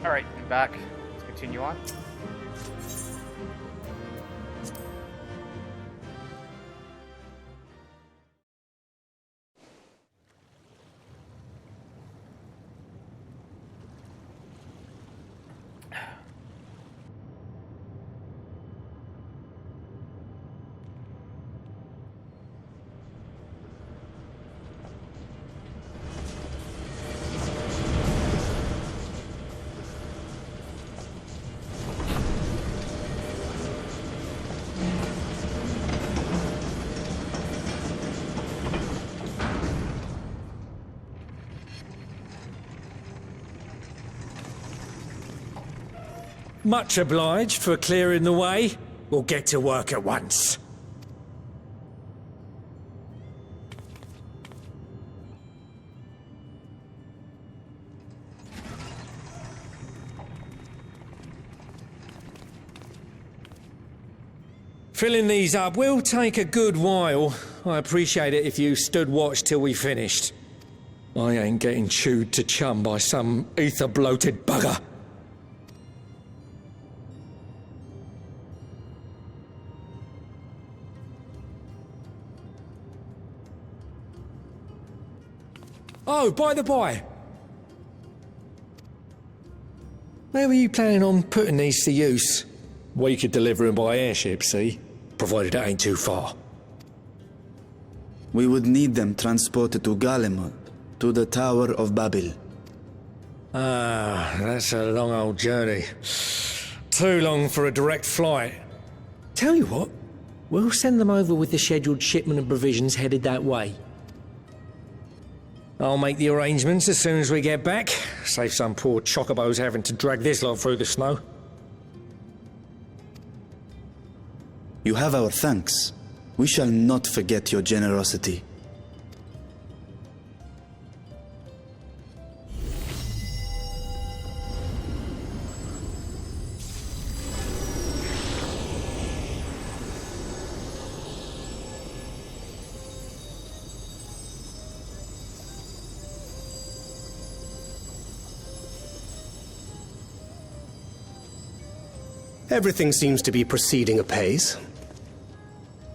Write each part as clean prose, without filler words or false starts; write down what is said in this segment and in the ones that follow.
Alright, I'm back. Let's continue on. Much obliged for clearing the way. We'll get to work at once. Filling these up will take a good while. I appreciate it if you stood watch till we finished. I ain't getting chewed to chum by some ether-bloated bugger. Oh, by the by. Where were you planning on putting these to use? We could deliver them by airship, see? Provided it ain't too far. We would need them transported to Galemod, to the Tower of Babel. Ah, that's a long old journey. Too long for a direct flight. Tell you what, we'll send them over with the scheduled shipment of provisions headed that way. I'll make the arrangements as soon as we get back. Save some poor chocobos having to drag this lot through the snow. You have our thanks. We shall not forget your generosity. Everything seems to be proceeding apace.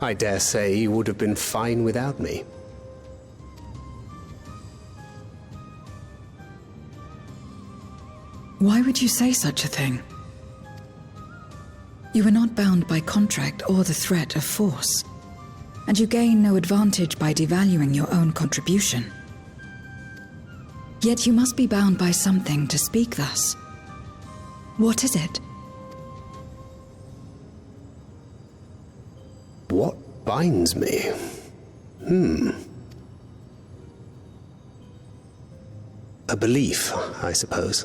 I dare say you would have been fine without me. Why would you say such a thing? You are not bound by contract or the threat of force, and you gain no advantage by devaluing your own contribution. Yet you must be bound by something to speak thus. What is it? What binds me? A belief, I suppose.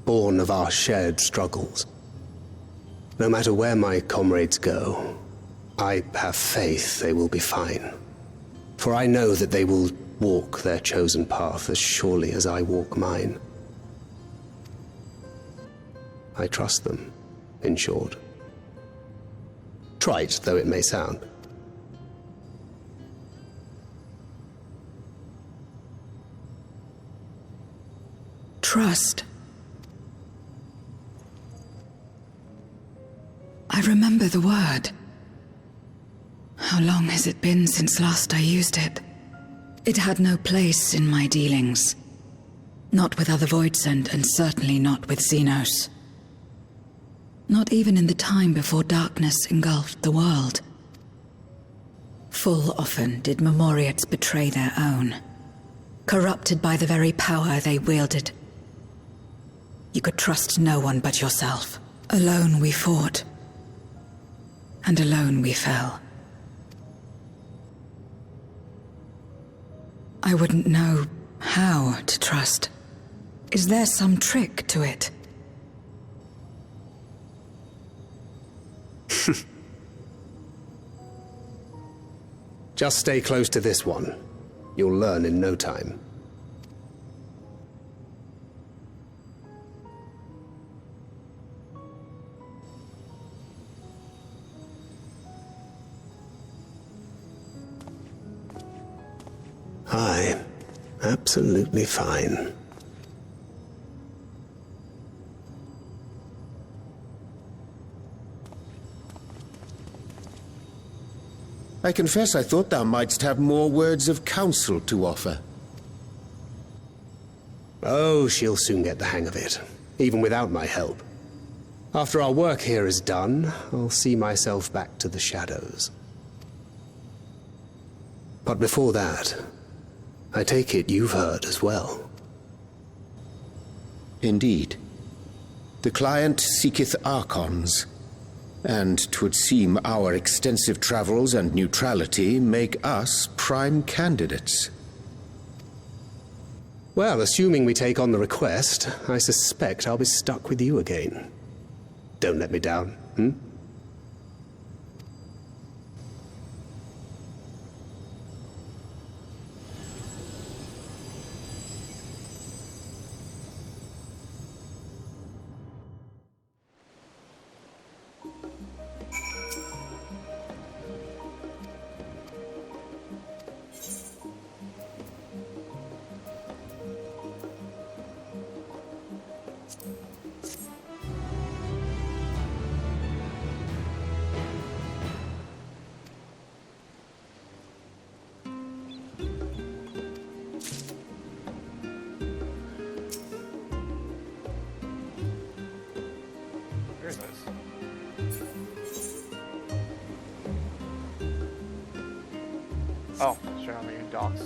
Born of our shared struggles. No matter where my comrades go, I have faith they will be fine. For I know that they will walk their chosen path as surely as I walk mine. I trust them, in short. Trite though it may sound. Trust. I remember the word. How long has it been since last I used it? It had no place in my dealings. Not with other Voidsent, and certainly not with Xenos. Not even in the time before darkness engulfed the world. Full often did Memoriates betray their own, corrupted by the very power they wielded. You could trust no one but yourself. Alone we fought, and alone we fell. I wouldn't know how to trust. Is there some trick to it? Just stay close to this one. You'll learn in no time. Aye, absolutely fine. I confess I thought thou mightst have more words of counsel to offer. Oh, she'll soon get the hang of it, even without my help. After our work here is done, I'll see myself back to the shadows. But before that, I take it you've heard as well. Indeed. The client seeketh Archons, and 'twould seem our extensive travels and neutrality make us prime candidates. Well, assuming we take on the request, I suspect I'll be stuck with you again. Don't let me down, hmm? Where is this? Oh, showing on the new docks.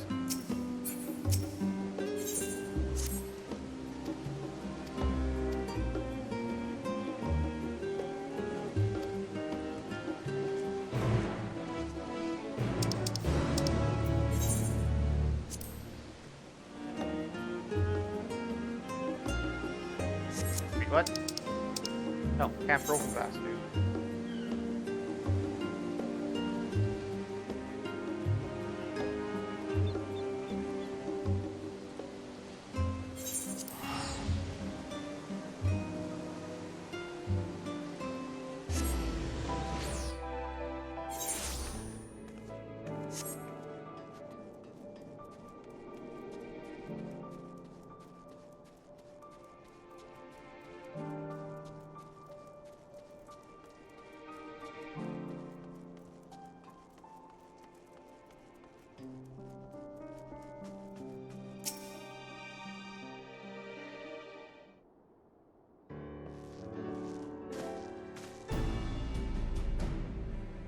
Wait, what? No, can't broken fast, dude.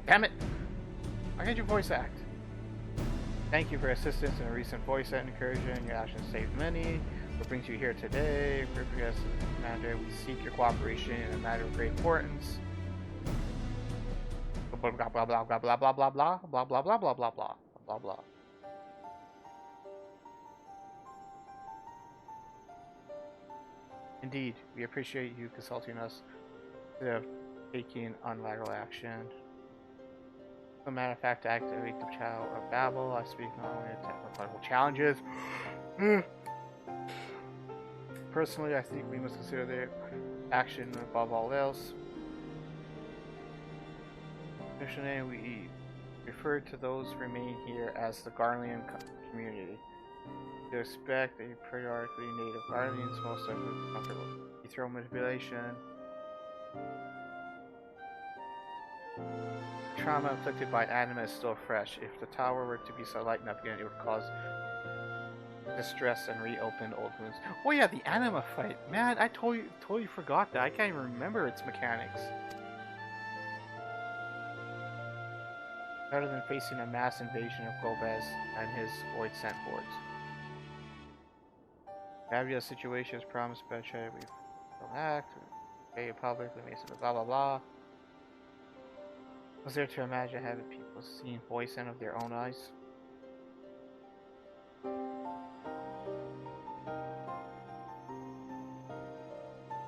Damn it! Why can't you voice act? Thank you for assistance in a recent voice act incursion. Your actions saved many. What brings you here today? As Commander, we seek your cooperation in a matter of great importance. Blah blah blah blah blah blah blah blah blah blah blah blah blah blah blah blah blah. Indeed, we appreciate you consulting us instead of taking unilateral action. As a matter of fact, to activate the Tower of Babel, I speak not only of technical challenges. Personally, I think we must consider the action above all else. Additionally, we refer to those remaining here as the Garlean community. We expect a periodically native Guardians, most of them comfortable with ethereal manipulation. Trauma inflicted by anima is still fresh. If the tower were to be so lightened up again, it would cause distress and reopen old wounds. Oh yeah, the anima fight. Man, I totally forgot that. I can't even remember its mechanics. Better than facing a mass invasion of Gomez and his void sent hordes. Gabriel's situation is promised by we don't act, pay publicly, blah blah blah. Was there to imagine having people seeing poison of their own eyes?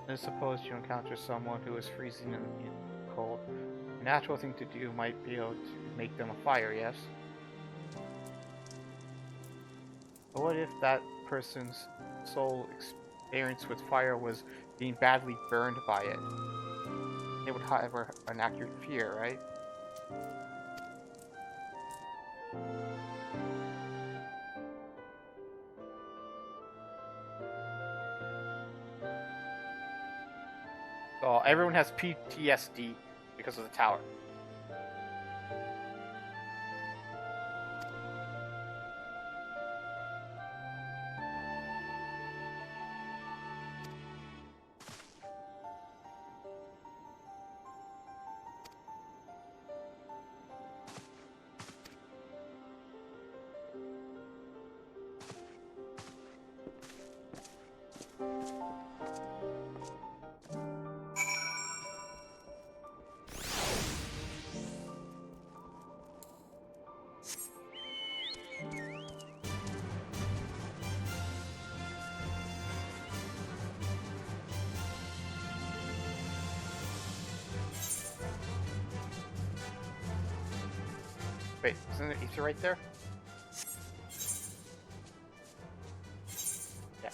And suppose you encounter someone who is freezing in the cold. A natural thing to do might be able to make them a fire, yes? But what if that person's sole experience with fire was being badly burned by it? They would have an accurate fear, right? So everyone has PTSD because of the tower. Wait, isn't there ether right there? Yeah.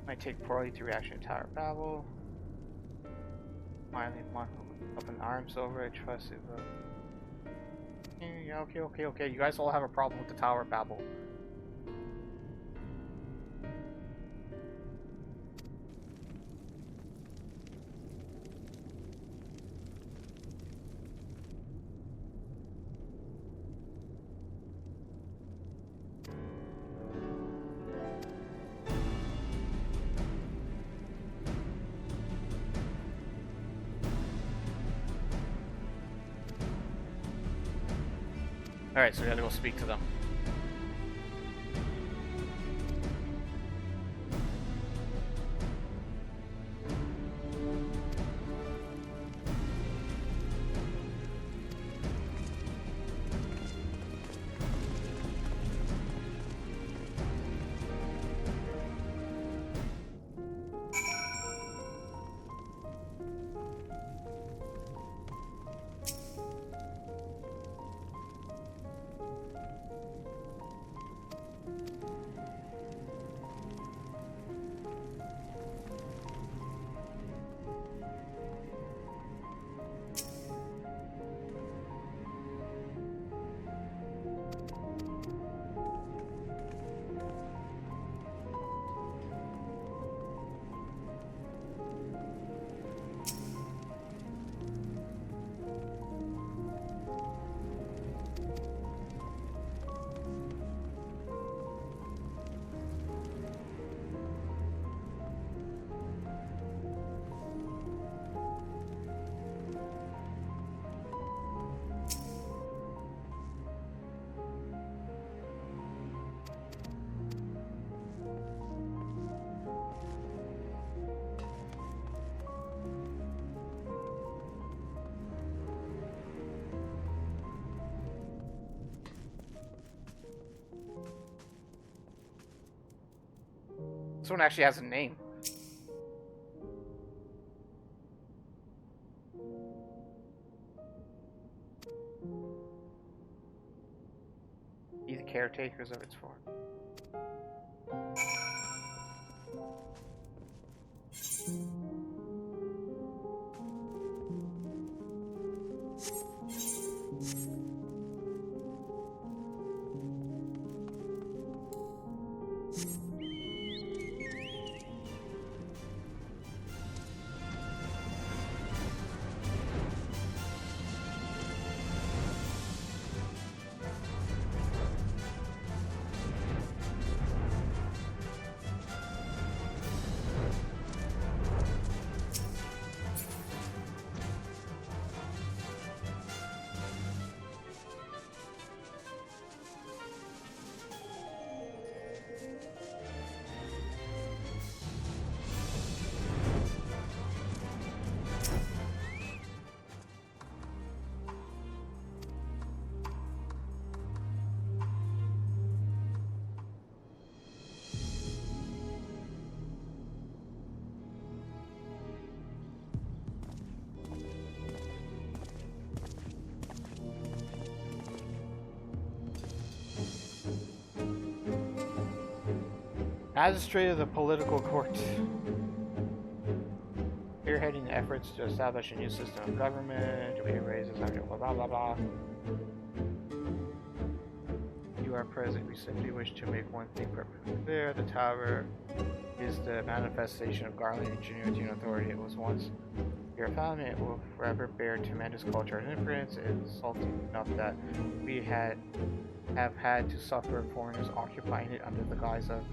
Might take poorly to reaction to Tower Babel. Finally, mark up in arms over it. Trust it. Yeah, okay. You guys all have a problem with the Tower Babel. Alright, so we gotta go speak to them. This one actually has a name. Be the caretakers of its form. Magistrate of the political court. Spearheading efforts to establish a new system of government, to be raises, blah blah blah blah. You are present. We simply wish to make one thing perfectly clear. The tower is the manifestation of Garland ingenuity and authority. It was once your family. It will forever bear tremendous culture and influence. It's insulting enough that we have had to suffer foreigners occupying it under the guise of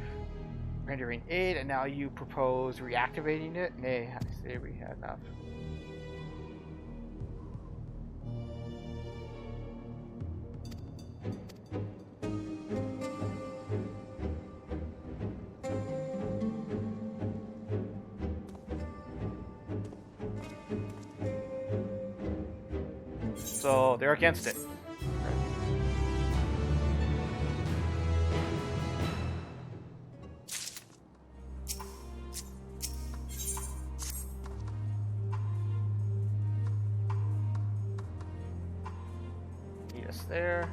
rendering aid, and now you propose reactivating it? Nay, I say we had enough. So they're against it. Yes, there.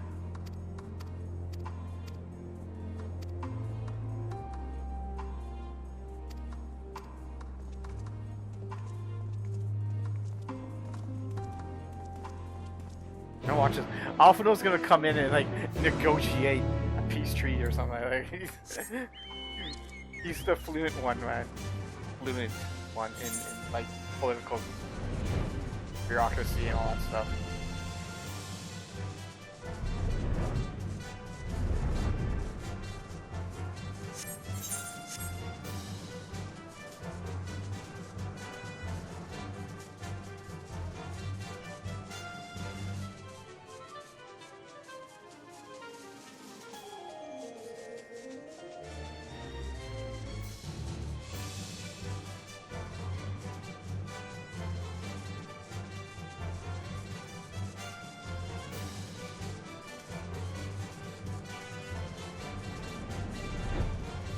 Now watch this. Alphino's gonna come in and like negotiate a peace treaty or something like that. He's the fluent one, man. Fluent one in like political bureaucracy and all that stuff.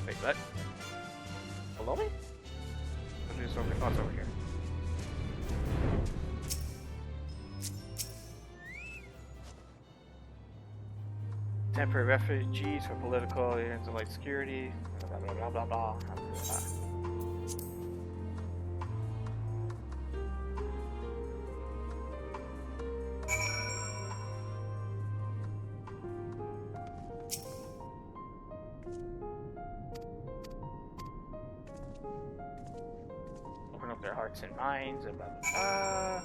Wait, what? Below me? Oh, it's over here. Temporary refugees for political and like security. Blah blah blah blah blah. Blah. Open up their hearts and minds and blah blah blah.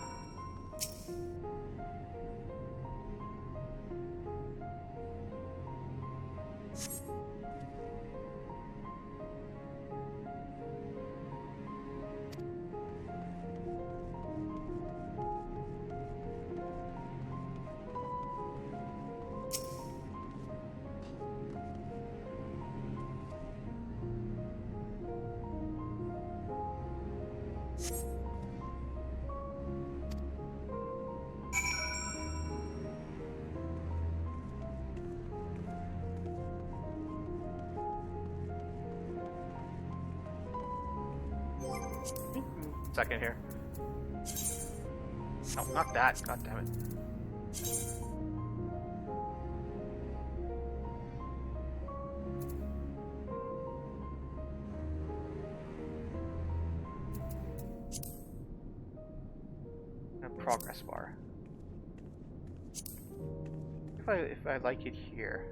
Second here. No, not that. God damn it. A progress bar. If I like it here.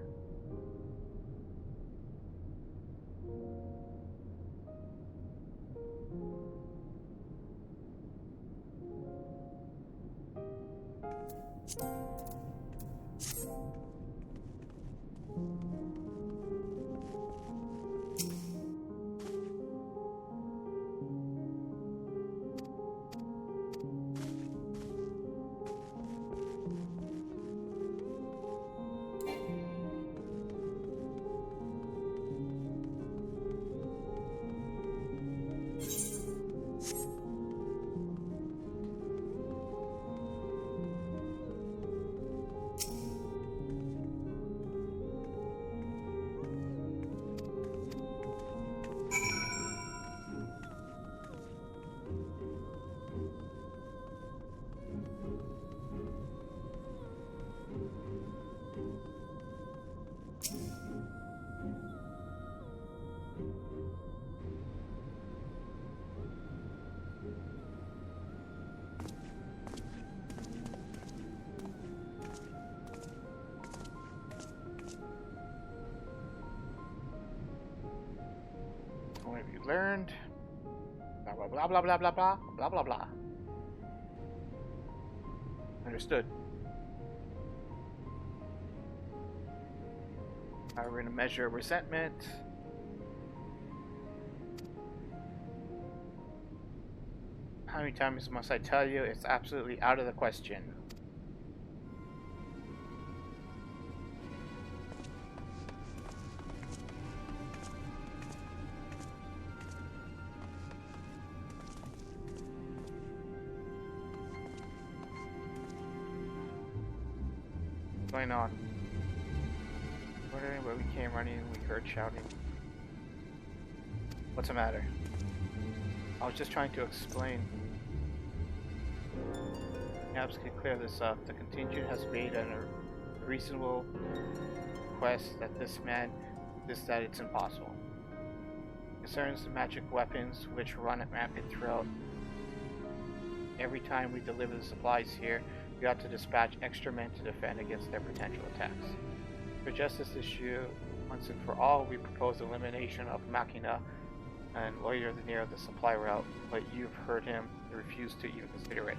What have you learned? Blah blah blah blah blah blah blah blah blah blah. Understood. We're going to measure resentment. How many times must I tell you? It's absolutely out of the question. going on? Wondering where we came running and we heard shouting. What's the matter? I was just trying to explain. Perhaps could clear this up. The contingent has made a reasonable request that this man that it's impossible. Concerns the magic weapons which run rampant throughout. Every time we deliver the supplies here, we ought to dispatch extra men to defend against their potential attacks. To address this issue once and for all, we propose the elimination of Machina and loiter near the supply route, but you've heard him refuse to even consider it.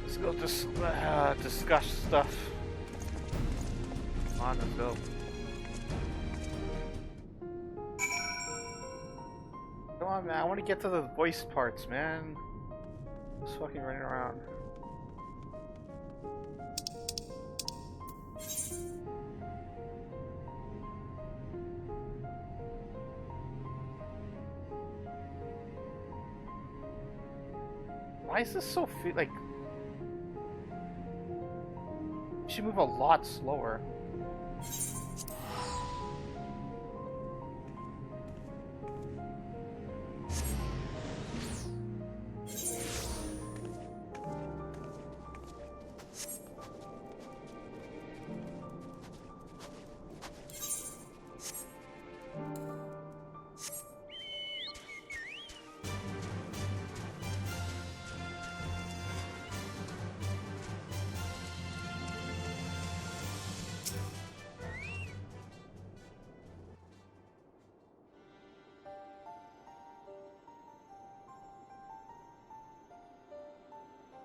Let's go discuss stuff. Come on, let's go. Come on, man. I want to get to the voice parts, man. Just fucking running around. Why is this so like? You should move a lot slower.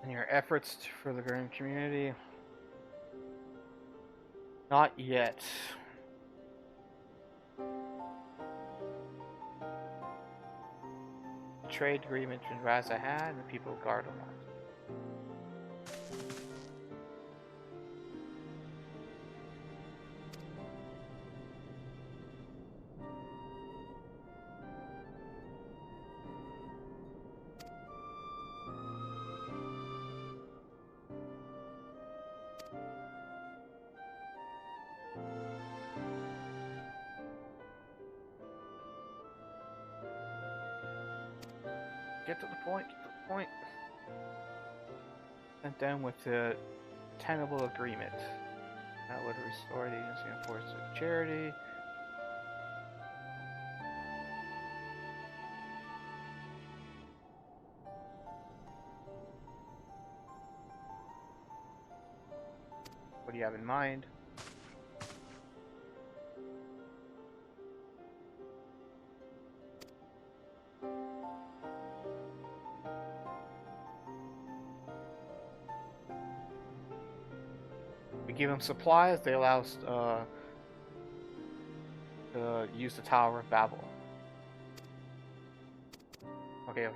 And your efforts for the growing community? Not yet. Trade agreement between Razahan and the people of Gardaland. Get to the point, And then with the tenable agreement. That would restore the agency and force of charity. What do you have in mind? Give them supplies, they allow us to use the Tower of Babel. Okay.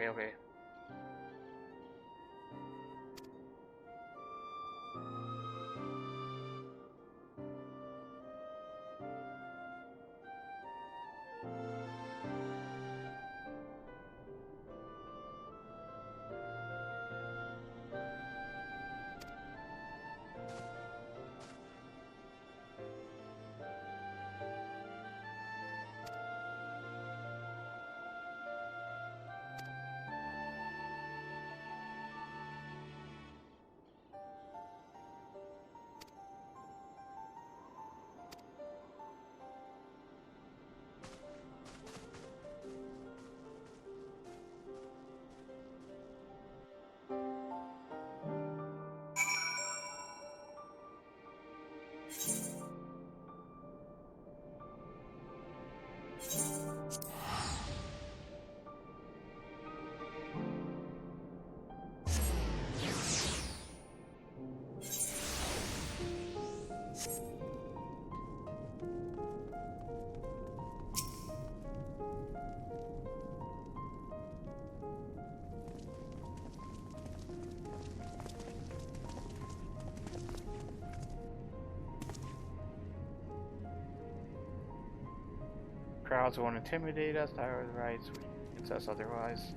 crowds won't intimidate us, our rights against us otherwise.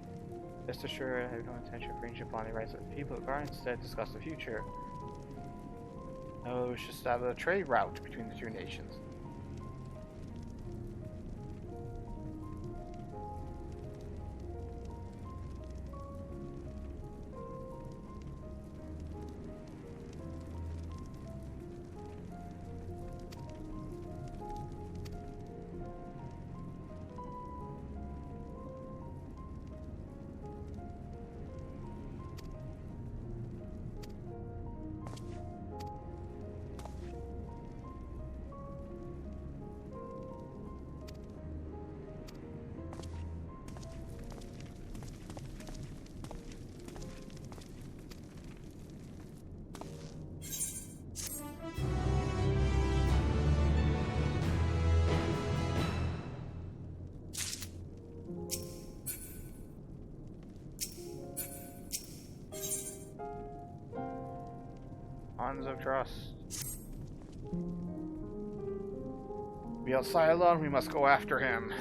Rest assured, I have no intention of infringing upon the rights of the people, but instead discuss the future. No, we should establish a trade route between the two nations. Bonds of trust. Be outside alone, we must go after him.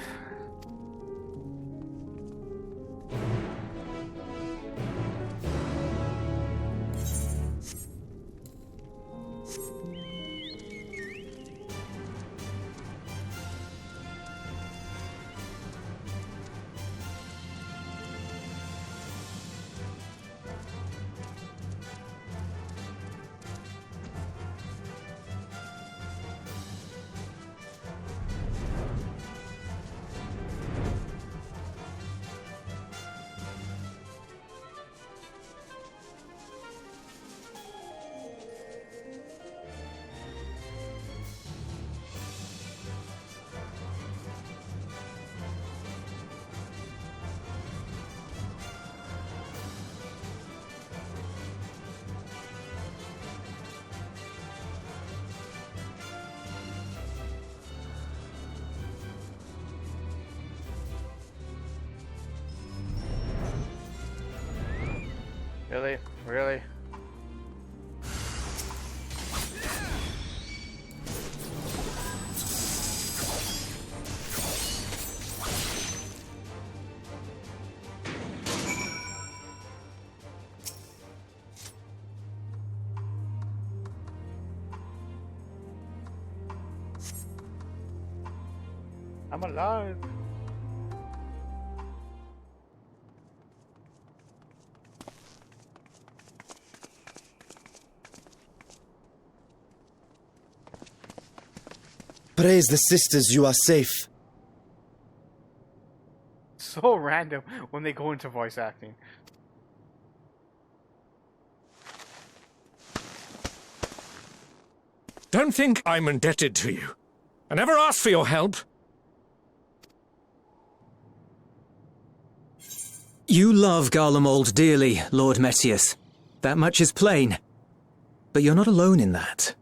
Really? Really? I'm alive. Praise the sisters, you are safe. So random when they go into voice acting. Don't think I'm indebted to you. I never asked for your help. You love Garlemald dearly, Lord Metius. That much is plain. But you're not alone in that.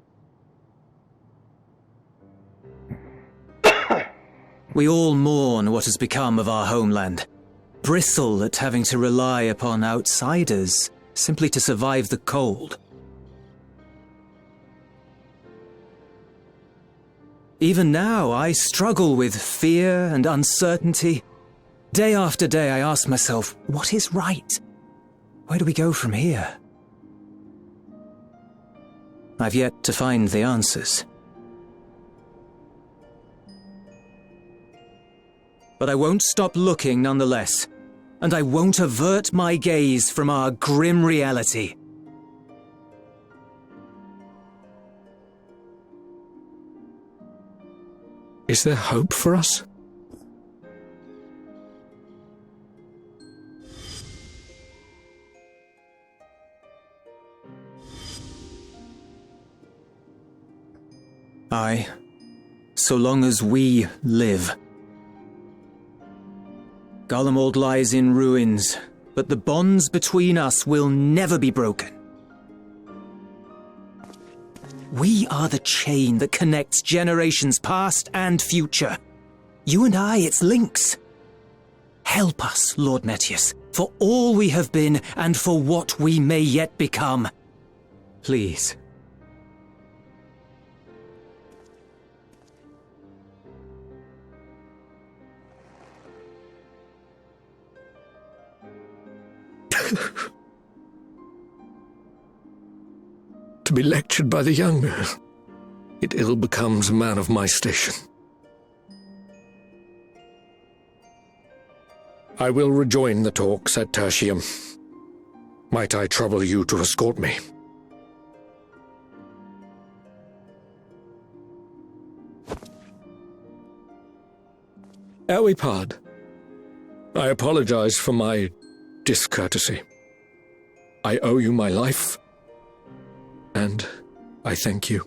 We all mourn what has become of our homeland. Bristle at having to rely upon outsiders simply to survive the cold. Even now, I struggle with fear and uncertainty. Day after day, I ask myself, what is right? Where do we go from here? I've yet to find the answers. But I won't stop looking nonetheless, and I won't avert my gaze from our grim reality. Is there hope for us? Aye, so long as we live. Garlemald lies in ruins, but the bonds between us will never be broken. We are the chain that connects generations past and future. You and I, it's links. Help us, Lord Metius, for all we have been and for what we may yet become. Please. To be lectured by the younger, it ill becomes a man of my station. I will rejoin the talks at Tertium. Might I trouble you to escort me? Ere we part, I apologize for my discourtesy. I owe you my life, and I thank you.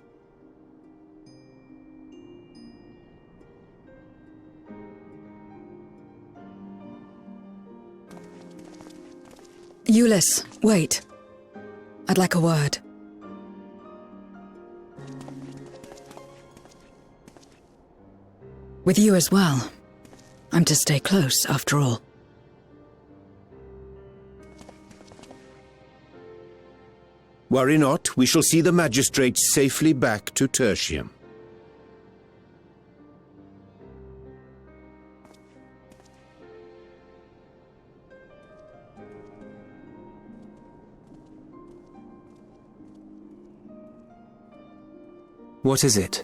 Euless, wait. I'd like a word. With you as well. I'm to stay close, after all. Worry not, we shall see the magistrate safely back to Tertium. What is it?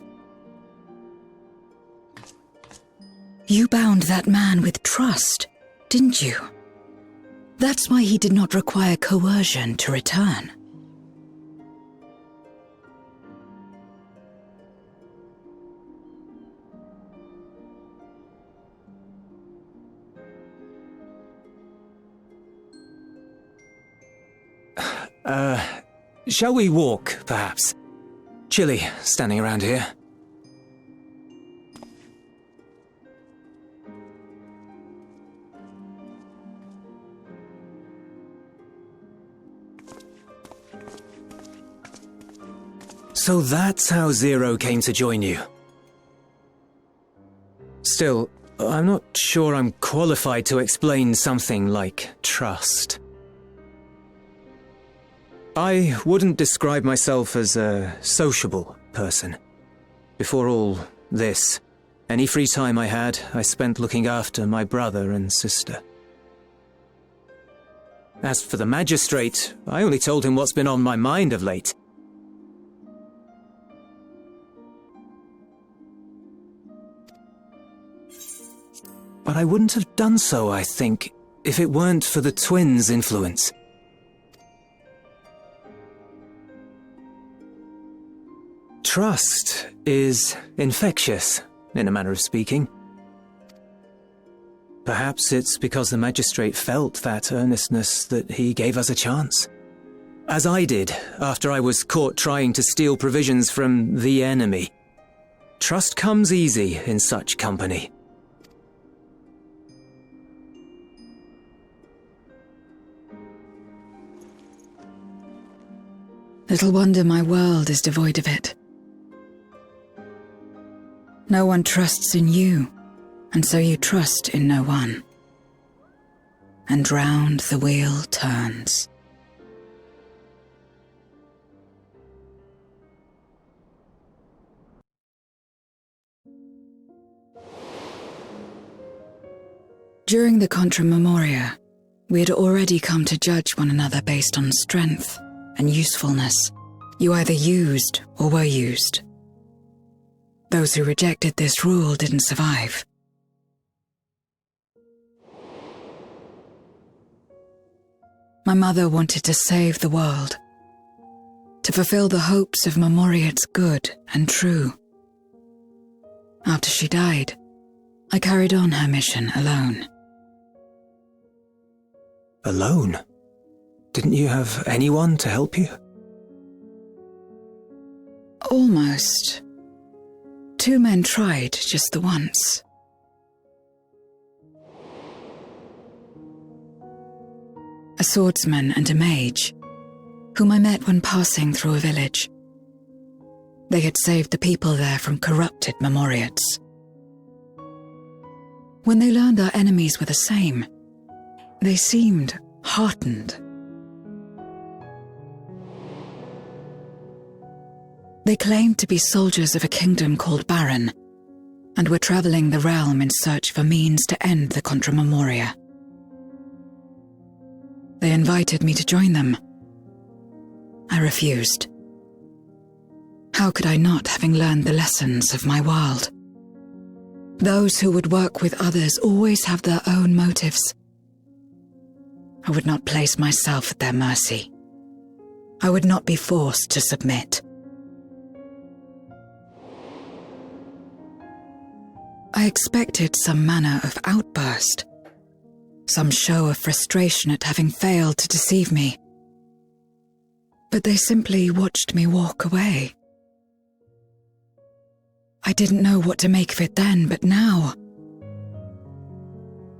You bound that man with trust, didn't you? That's why he did not require coercion to return. Shall we walk, perhaps? Chilly, standing around here. So that's how Zero came to join you. Still, I'm not sure I'm qualified to explain something like trust. I wouldn't describe myself as a sociable person. Before all this, any free time I had, I spent looking after my brother and sister. As for the magistrate, I only told him what's been on my mind of late. But I wouldn't have done so, I think, if it weren't for the twins' influence. Trust is infectious, in a manner of speaking. Perhaps it's because the magistrate felt that earnestness that he gave us a chance. As I did, after I was caught trying to steal provisions from the enemy. Trust comes easy in such company. Little wonder my world is devoid of it. No one trusts in you, and so you trust in no one. And round the wheel turns. During the Contra Memoria, we had already come to judge one another based on strength and usefulness. You either used or were used. Those who rejected this rule didn't survive. My mother wanted to save the world, to fulfill the hopes of Memoria's good and true. After she died, I carried on her mission alone. Alone? Didn't you have anyone to help you? Almost. 2 men tried just the once. A swordsman and a mage, whom I met when passing through a village. They had saved the people there from corrupted Memoriates. When they learned our enemies were the same, they seemed heartened. They claimed to be soldiers of a kingdom called Baron, and were traveling the realm in search for means to end the Contra Memoria. They invited me to join them. I refused. How could I not, having learned the lessons of my world? Those who would work with others always have their own motives. I would not place myself at their mercy. I would not be forced to submit. I expected some manner of outburst, some show of frustration at having failed to deceive me. But they simply watched me walk away. I didn't know what to make of it then, but now,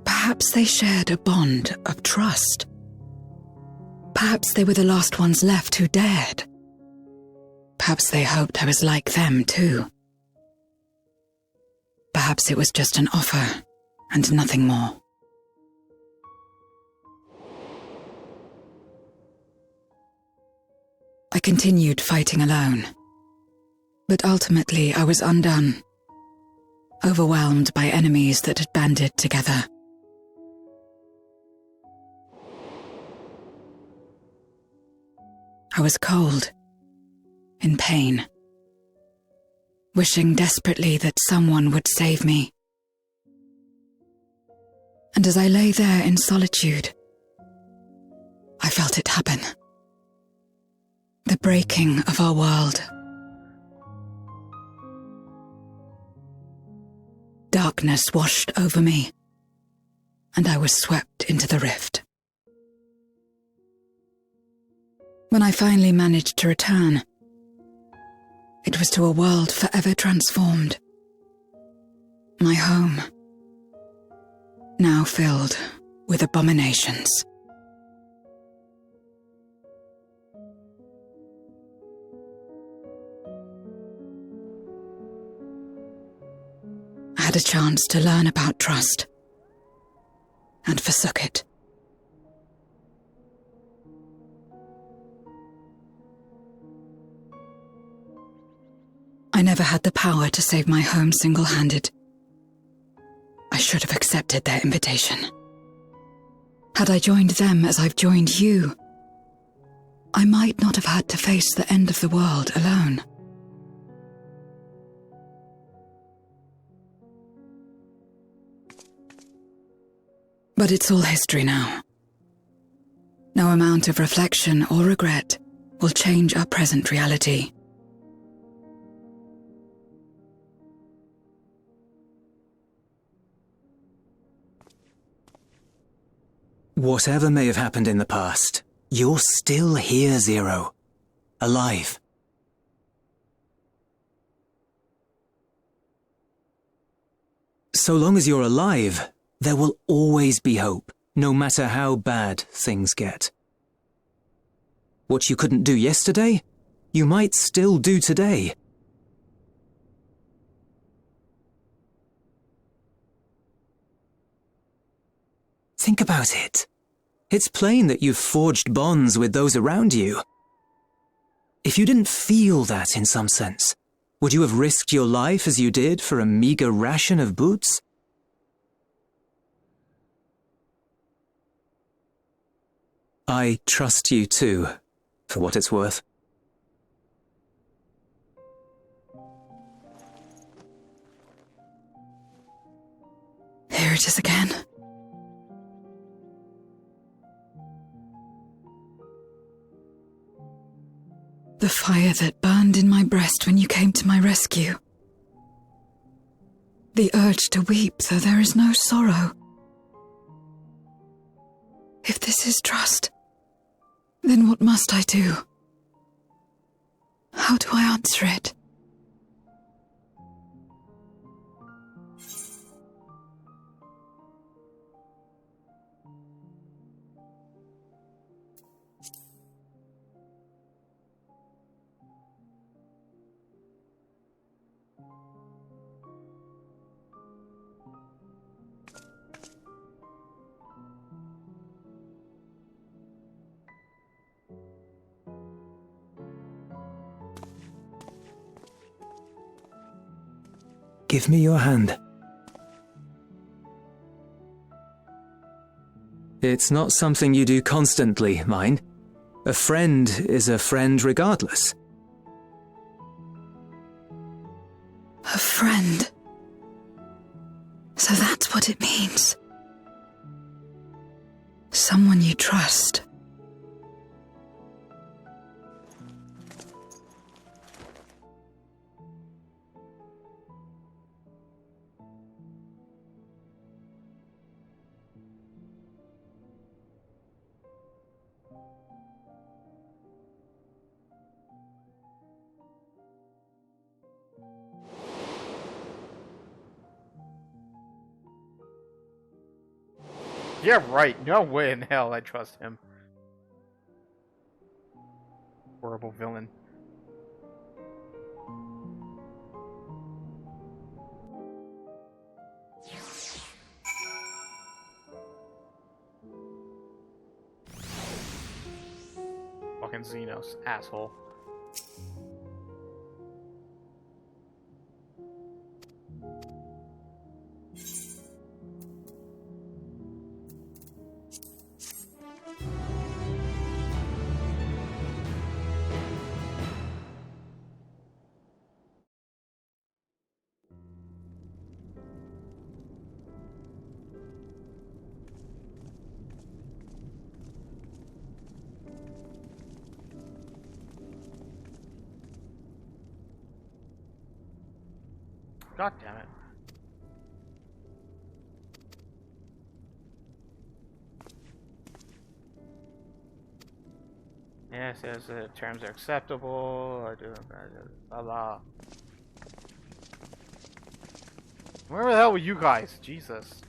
perhaps they shared a bond of trust. Perhaps they were the last ones left who dared. Perhaps they hoped I was like them too. Perhaps it was just an offer and nothing more. I continued fighting alone, but ultimately I was undone, overwhelmed by enemies that had banded together. I was cold, in pain, wishing desperately that someone would save me. And as I lay there in solitude, I felt it happen. The breaking of our world. Darkness washed over me, and I was swept into the rift. When I finally managed to return, it was to a world forever transformed. My home, now filled with abominations. I had a chance to learn about trust, and forsook it. I never had the power to save my home single-handed. I should have accepted their invitation. Had I joined them as I've joined you, I might not have had to face the end of the world alone. But it's all history now. No amount of reflection or regret will change our present reality. Whatever may have happened in the past, you're still here, Zero. Alive. So long as you're alive, there will always be hope, no matter how bad things get. What you couldn't do yesterday, you might still do today. Think about it. It's plain that you've forged bonds with those around you. If you didn't feel that in some sense, would you have risked your life as you did for a meager ration of boots? I trust you too, for what it's worth. Here it is again. The fire that burned in my breast when you came to my rescue. The urge to weep though there is no sorrow. If this is trust, then what must I do? How do I answer it? Give me your hand. It's not something you do constantly, mind. A friend is a friend regardless. A friend. So that's what it means. Someone you trust. Yeah, right. No way in hell I trust him. Horrible villain. Fucking Xenos, asshole. God damn it. Yes, yes, the terms are acceptable. I do blah blah. Where the hell were you guys? Jesus.